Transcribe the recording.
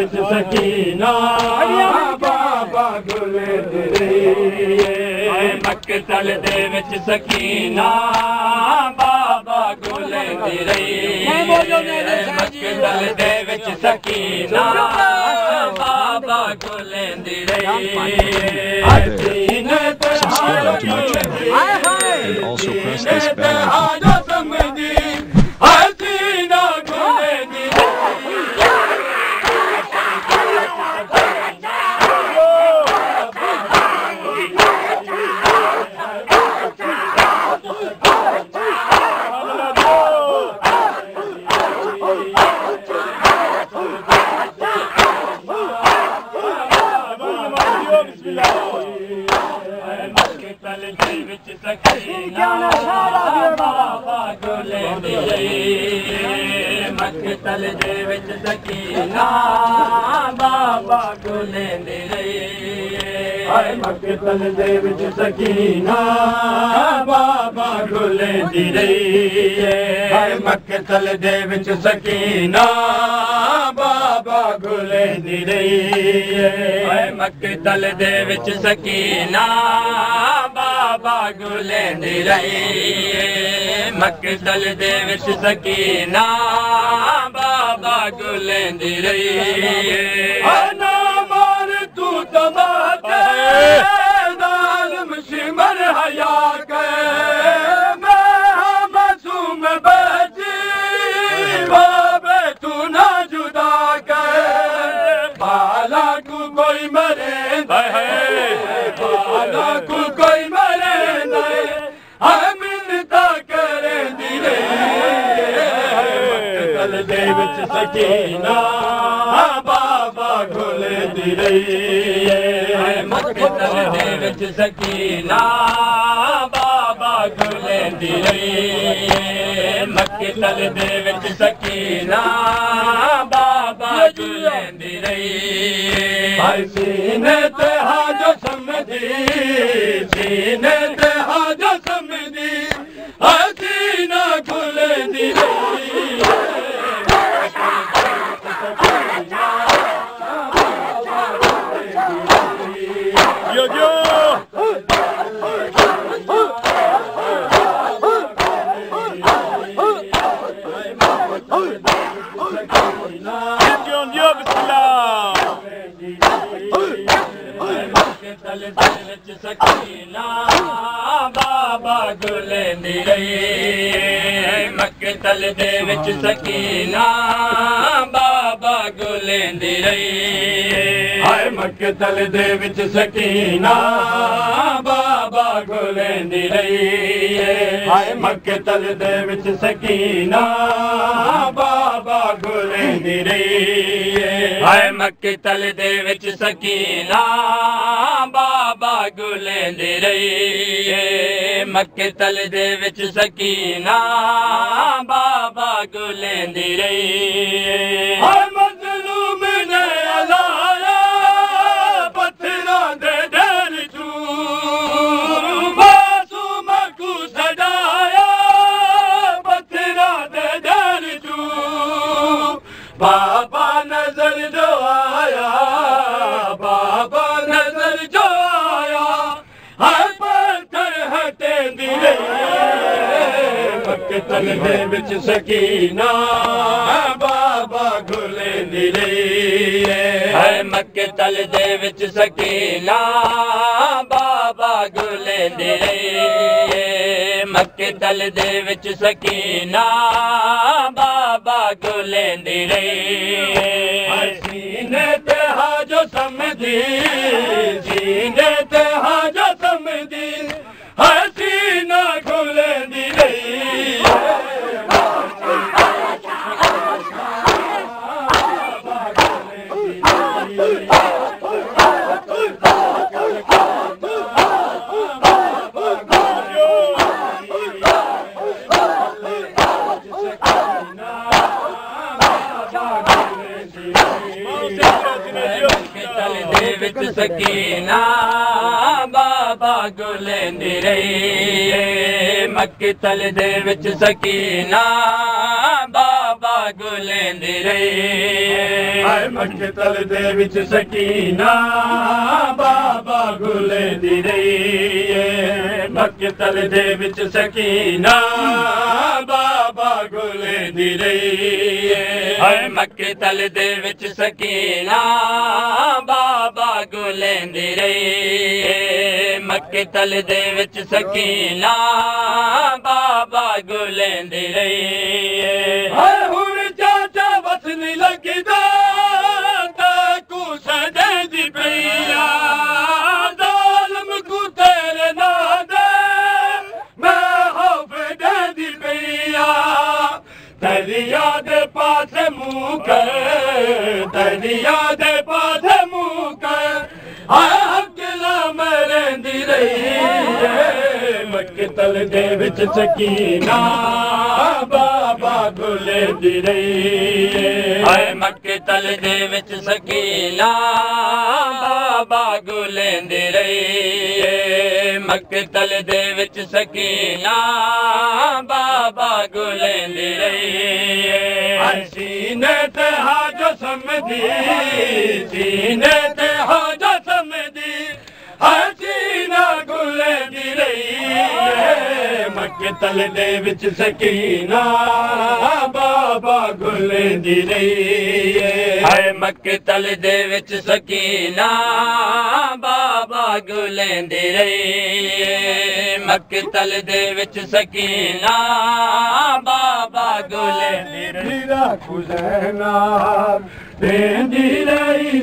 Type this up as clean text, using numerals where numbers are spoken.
विच सकीना बाबा गुलेंदी रही मक्तल दे विच सकीना बाबा गुलेंदी रही मक्तल दे विच सकीना बाबा गुलेंदी रही Subscribe to my channel and also press this bell icon. मक्तल दे विच सकीना बाबा गुलेंदी रही मक्तल दे विच सकीना बाबा गुलेंदी रही मक्तल दे विच सकीना बाबा गुलेंदी रही मक्तल दे विच सकीना बाबा गुलेंदी रही मक्तल दे विच सकीना बाबा गुलेंदी रही ना मार तू तमाते जालिम शिमर हया के मैं मासूम बची बाबे तू ना जुदा कर बाला को कोई मरे बाला को कोई मरे नहीं मिलता करे दिले मक्तल दे विच सकीना बाबा गुलेंदी रही मक्तल दे विच सकीना बाबा गुलेंदी रही मक्तल दे विच सकीना बाबा गुलेंदी रही सीने ते हाजो समझी सीने ते हाजो समझी हसीना गुलेंदी रही yo yo सकीना बाबा गुलेंदी रही मक्तल दे विच सकीना बाबा गुलेंदी रही मक्तल दे विच सकीना बाबा गुलेंदी रही मक्तल दे विच सकीना बाबा गुलेंदी रही मक्तल दे विच सकीना बाबा गुलेंदी रही मक्तल दे विच सकीना बाबा गुलेंदी रही मज़लूम ने अलाया पत्थरां दे ढेर चू मासूम को सजाया पत्थरां दे ढेर चू बाबा नजर जो आया बाबा नजर जो आया हर पत्थर हटेंदी रही मक्तल दे विच सकीना बाबा गुलेंदी रही मक्तल दे विच सकीना बाबा गुलेंदी रही मक्तल दे विच सकीना बाबा गुलेंदी रही सीने ते हाजो समझी सीने ते हाजो समझी हसीना गुलेंदी रही सकीना बाबा गुलेंदी रही मक्तल दे विच सकीना बाबा गुलेंदी रही मक्तल दे विच सकीना बाबा गुलेंदी रही मक्तल दे विच सकीना बाबा गुलेंदी रही मक्तल दे विच सकीना बाबा गुलेंदी रही मक्तल दे विच सकीना बाबा गुलेंदी रही हुण चाचा वसन लगदा ताकू सदेंदी पईया ज़ालिम को तेरे ना दे मैं खौफ देंदी पईया तेरी याद पासे मुंह कर तेरी याद पासे मुंह कर हकला मरेंदी रही मक्तल दे विच सकीना बाबा गुलेंदी रही मक्तल दे विच सकीना बाबा गुलेंदी रही मक्तल दे विच सकीना बाबा गुलेंदी रही सीने ते हाजो समझी सीने ते हाजो समझी हसीना गुलेंदी रही मक्तल दे विच सकीना बाबा गुलेंदी रही मक्तल दे विच सकीना बाबा गुलेंदी रही मक्तल दे विच सकीना बाबा गुलेंदी रही हुसैना देंदी रही।